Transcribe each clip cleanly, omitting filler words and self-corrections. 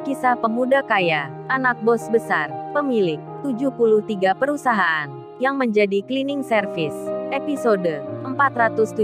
Kisah pemuda kaya, anak bos besar, pemilik 73 perusahaan, yang menjadi cleaning service. Episode 474.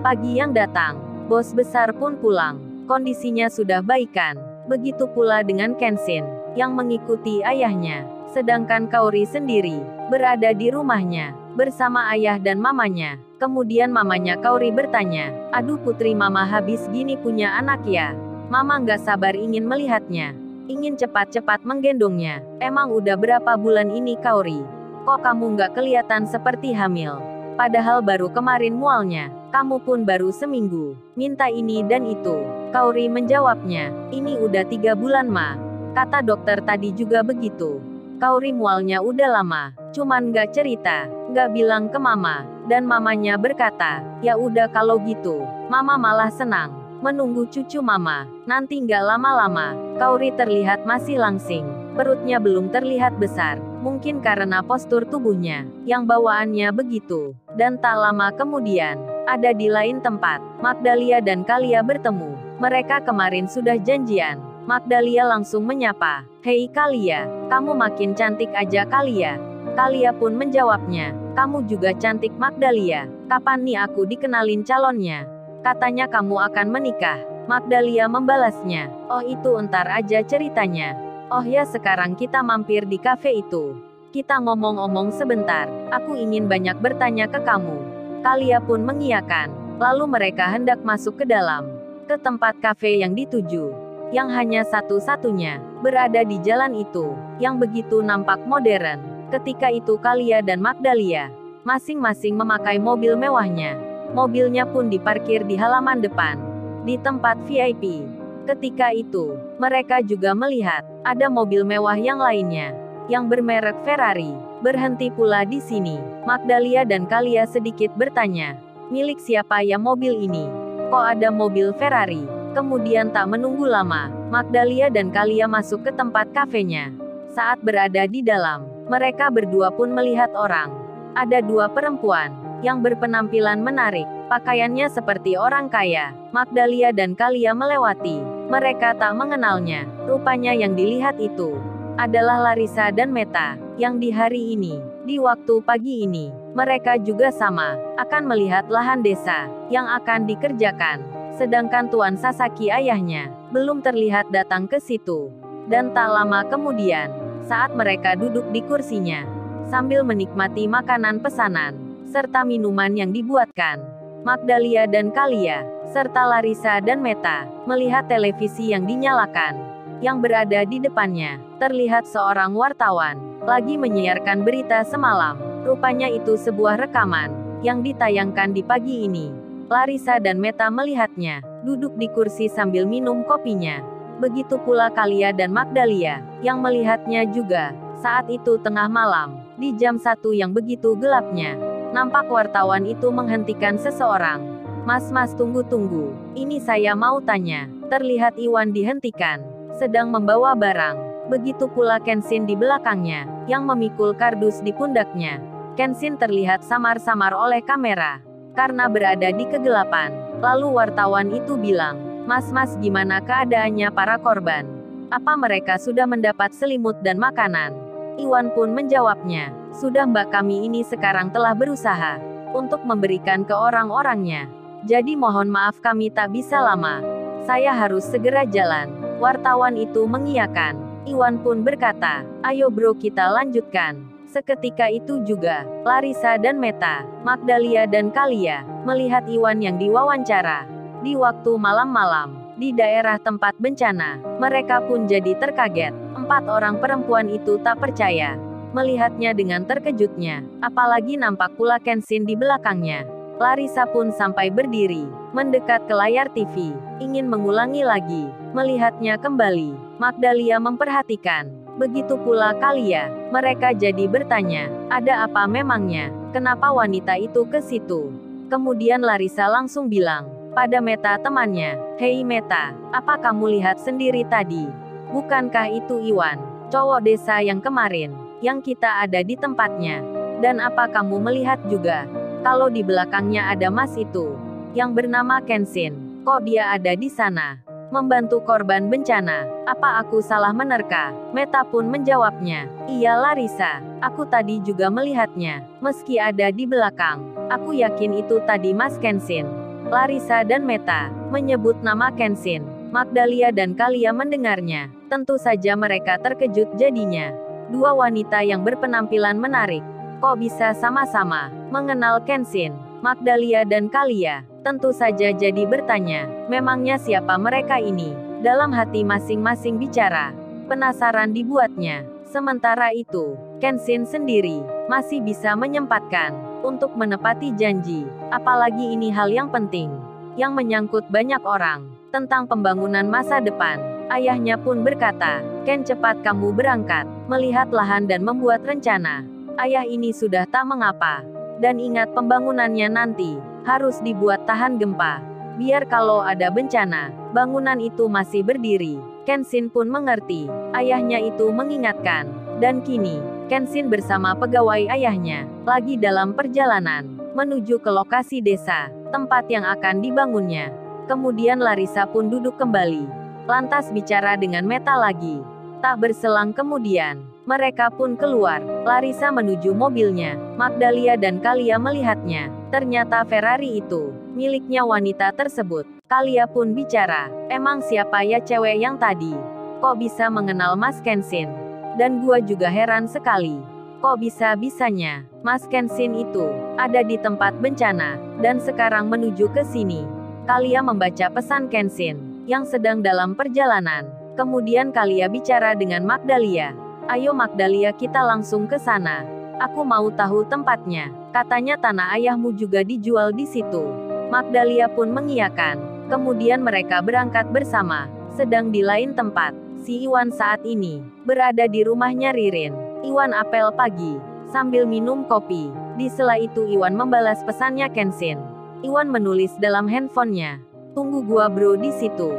Pagi yang datang, bos besar pun pulang. Kondisinya sudah baikan. Begitu pula dengan Kenshin, yang mengikuti ayahnya. Sedangkan Kaori sendiri, berada di rumahnya, bersama ayah dan mamanya. Kemudian mamanya Kaori bertanya, "Aduh putri mama habis gini punya anak ya? Mama nggak sabar ingin melihatnya. Ingin cepat-cepat menggendongnya. Emang udah berapa bulan ini Kaori? Kok kamu nggak kelihatan seperti hamil? Padahal baru kemarin mualnya. Kamu pun baru seminggu. Minta ini dan itu." Kaori menjawabnya, "Ini udah 3 bulan ma. Kata dokter tadi juga begitu. Kaori mualnya udah lama. Cuman nggak cerita, nggak bilang ke mama." Dan mamanya berkata, "Ya udah kalau gitu. Mama malah senang menunggu cucu mama. Nanti nggak lama-lama." Kaori terlihat masih langsing. Perutnya belum terlihat besar. Mungkin karena postur tubuhnya, yang bawaannya begitu. Dan tak lama kemudian, ada di lain tempat, Magdalia dan Kalia bertemu. Mereka kemarin sudah janjian. Magdalia langsung menyapa, "Hei Kalia, kamu makin cantik aja Kalia." Kalia pun menjawabnya, "Kamu juga cantik Magdalia. Kapan nih aku dikenalin calonnya? Katanya kamu akan menikah." Magdalia membalasnya, "Oh itu entar aja ceritanya. Oh ya sekarang kita mampir di kafe itu. Kita ngomong-ngomong sebentar. Aku ingin banyak bertanya ke kamu." Kalia pun mengiyakan. Lalu mereka hendak masuk ke dalam, ke tempat kafe yang dituju, yang hanya satu-satunya, berada di jalan itu, yang begitu nampak modern. Ketika itu Kalia dan Magdalia, masing-masing memakai mobil mewahnya. Mobilnya pun diparkir di halaman depan, di tempat VIP. Ketika itu, mereka juga melihat, ada mobil mewah yang lainnya, yang bermerek Ferrari, berhenti pula di sini. Magdalia dan Kalia sedikit bertanya, "Milik siapa ya mobil ini? Kok ada mobil Ferrari?" Kemudian tak menunggu lama, Magdalia dan Kalia masuk ke tempat kafenya. Saat berada di dalam, mereka berdua pun melihat orang. Ada 2 perempuan, yang berpenampilan menarik, pakaiannya seperti orang kaya. Magdalia dan Kalia melewati. Mereka tak mengenalnya. Rupanya yang dilihat itu adalah Larissa dan Meta, yang di hari ini, di waktu pagi ini, mereka juga sama, akan melihat lahan desa, yang akan dikerjakan. Sedangkan Tuan Sasaki ayahnya, belum terlihat datang ke situ. Dan tak lama kemudian, saat mereka duduk di kursinya, sambil menikmati makanan pesanan, serta minuman yang dibuatkan, Magdalia dan Kalia, serta Larissa dan Meta, melihat televisi yang dinyalakan. Yang berada di depannya, terlihat seorang wartawan, lagi menyiarkan berita semalam. Rupanya itu sebuah rekaman, yang ditayangkan di pagi ini. Larissa dan Meta melihatnya, duduk di kursi sambil minum kopinya. Begitu pula Kalia dan Magdalia, yang melihatnya juga. Saat itu tengah malam, di jam 1 yang begitu gelapnya, nampak wartawan itu menghentikan seseorang. "Mas tunggu-tunggu, ini saya mau tanya." Terlihat Iwan dihentikan, sedang membawa barang. Begitu pula Kenshin di belakangnya, yang memikul kardus di pundaknya. Kenshin terlihat samar-samar oleh kamera, karena berada di kegelapan. Lalu wartawan itu bilang, Mas gimana keadaannya para korban? Apa mereka sudah mendapat selimut dan makanan?" Iwan pun menjawabnya, "Sudah mbak, kami ini sekarang telah berusaha untuk memberikan ke orang-orangnya. Jadi mohon maaf kami tak bisa lama. Saya harus segera jalan." Wartawan itu mengiyakan. Iwan pun berkata, "Ayo bro kita lanjutkan." Seketika itu juga, Larissa dan Meta, Magdalia dan Kalia, melihat Iwan yang diwawancara. Di waktu malam-malam, di daerah tempat bencana, mereka pun jadi terkaget. 4 orang perempuan itu tak percaya melihatnya dengan terkejutnya, apalagi nampak pula Kenshin di belakangnya. Larissa pun sampai berdiri, mendekat ke layar TV, ingin mengulangi lagi, melihatnya kembali. Magdalia memperhatikan, begitu pula Kalia. Mereka jadi bertanya, ada apa memangnya? Kenapa wanita itu ke situ? Kemudian Larissa langsung bilang, pada Meta temannya, "Hei Meta, apa kamu lihat sendiri tadi? Bukankah itu Iwan, cowok desa yang kemarin, yang kita ada di tempatnya? Dan apa kamu melihat juga, kalau di belakangnya ada mas itu, yang bernama Kenshin? Kok dia ada di sana?" Membantu korban bencana. Apa aku salah menerka? Meta pun menjawabnya. Iya Larissa, aku tadi juga melihatnya. Meski ada di belakang. Aku yakin itu tadi Mas Kenshin. Larissa dan Meta menyebut nama Kenshin. Magdalia dan Kalia mendengarnya. Tentu saja mereka terkejut jadinya. Dua wanita yang berpenampilan menarik. Kok bisa sama-sama mengenal Kenshin? Magdalia dan Kalia tentu saja jadi bertanya, memangnya siapa mereka ini? Dalam hati masing-masing bicara. Penasaran dibuatnya. Sementara itu, Kenshin sendiri masih bisa menyempatkan untuk menepati janji. Apalagi ini hal yang penting, yang menyangkut banyak orang, tentang pembangunan masa depan. Ayahnya pun berkata, Ken cepat kamu berangkat, melihat lahan dan membuat rencana. Ayah ini sudah tak mengapa. Dan ingat pembangunannya nanti, harus dibuat tahan gempa. Biar kalau ada bencana, bangunan itu masih berdiri. Kenshin pun mengerti, ayahnya itu mengingatkan. Dan kini, Kenshin bersama pegawai ayahnya, lagi dalam perjalanan, menuju ke lokasi desa, tempat yang akan dibangunnya. Kemudian Larissa pun duduk kembali. Lantas bicara dengan Meta lagi. Tak berselang kemudian, mereka pun keluar. Larissa menuju mobilnya. Magdalia dan Kalia melihatnya. Ternyata Ferrari itu miliknya wanita tersebut. Kalia pun bicara, emang siapa ya cewek yang tadi? Kok bisa mengenal Mas Kenshin? Dan gua juga heran sekali. Kok bisa-bisanya Mas Kenshin itu ada di tempat bencana dan sekarang menuju ke sini. Kalia membaca pesan Kenshin yang sedang dalam perjalanan. Kemudian Kalia bicara dengan Magdalia. Ayo Magdalia kita langsung ke sana. Aku mau tahu tempatnya. Katanya tanah ayahmu juga dijual di situ. Magdalia pun mengiyakan. Kemudian mereka berangkat bersama. Sedang di lain tempat, si Iwan saat ini berada di rumahnya Ririn. Iwan apel pagi, sambil minum kopi. Di sela itu Iwan membalas pesannya Kenshin. Iwan menulis dalam handphonenya. Tunggu gua bro di situ.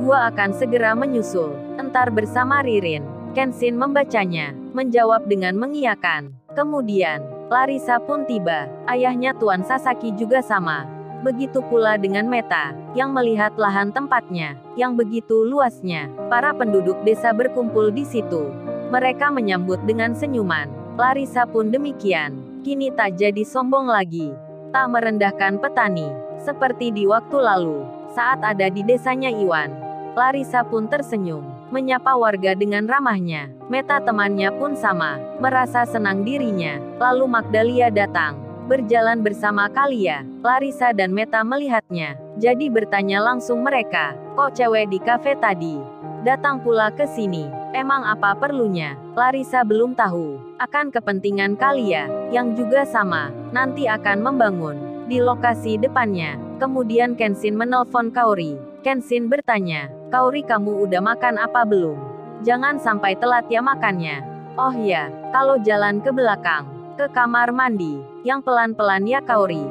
Gua akan segera menyusul. Entar bersama Ririn. Kenshin membacanya, menjawab dengan mengiyakan. Kemudian, Larissa pun tiba. Ayahnya Tuan Sasaki juga sama. Begitu pula dengan Meta, yang melihat lahan tempatnya, yang begitu luasnya. Para penduduk desa berkumpul di situ. Mereka menyambut dengan senyuman. Larissa pun demikian. Kini tak jadi sombong lagi. Tak merendahkan petani, seperti di waktu lalu, saat ada di desanya Iwan. Larissa pun tersenyum, menyapa warga dengan ramahnya. Meta temannya pun sama, merasa senang dirinya. Lalu Magdalia datang, berjalan bersama Kalia. Larissa dan Meta melihatnya, jadi bertanya langsung mereka, kok cewek di kafe tadi datang pula ke sini? Emang apa perlunya? Larissa belum tahu akan kepentingan Kalia, yang juga sama, nanti akan membangun di lokasi depannya. Kemudian Kenshin menelpon Kaori. Kenshin bertanya, Kaori kamu udah makan apa belum? Jangan sampai telat ya makannya. Oh ya, kalau jalan ke belakang, ke kamar mandi, yang pelan-pelan ya Kaori.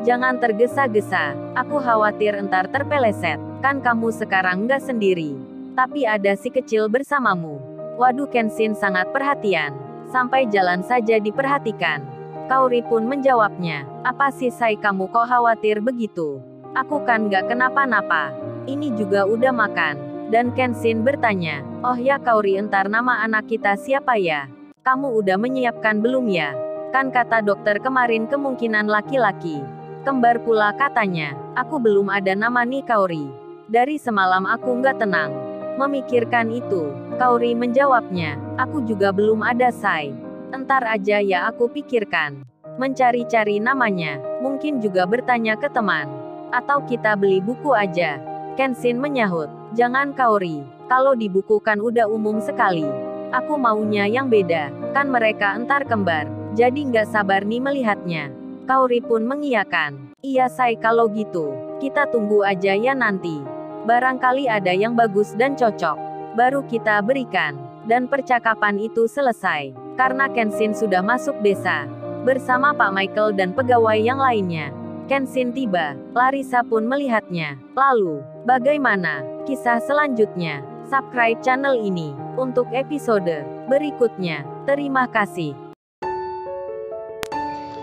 Jangan tergesa-gesa, aku khawatir entar terpeleset. Kan kamu sekarang nggak sendiri, tapi ada si kecil bersamamu. Waduh Kenshin sangat perhatian, sampai jalan saja diperhatikan. Kaori pun menjawabnya, apa sih Sai kamu kok khawatir begitu? Aku kan nggak kenapa-napa. Ini juga udah makan. Dan Kenshin bertanya, oh ya Kaori entar nama anak kita siapa ya? Kamu udah menyiapkan belum ya? Kan kata dokter kemarin kemungkinan laki-laki. Kembar pula katanya, aku belum ada nama nih Kaori. Dari semalam aku nggak tenang memikirkan itu. Kaori menjawabnya, aku juga belum ada Sai. Entar aja ya aku pikirkan. Mencari-cari namanya, mungkin juga bertanya ke teman. Atau kita beli buku aja. Kenshin menyahut, jangan Kaori, kalau dibukukan udah umum sekali. Aku maunya yang beda, kan mereka entar kembar. Jadi nggak sabar nih melihatnya. Kaori pun mengiyakan. Iya Sai kalau gitu, kita tunggu aja ya nanti. Barangkali ada yang bagus dan cocok, baru kita berikan. Dan percakapan itu selesai, karena Kenshin sudah masuk desa, bersama Pak Michael dan pegawai yang lainnya. Kenshin tiba, Larissa pun melihatnya. Lalu, bagaimana kisah selanjutnya? Subscribe channel ini, untuk episode berikutnya. Terima kasih.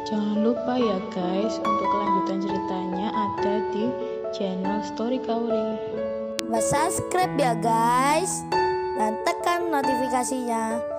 Jangan lupa ya guys, untuk kelanjutan ceritanya ada di channel Story Kaori. tambah subscribe ya guys, dan tekan notifikasinya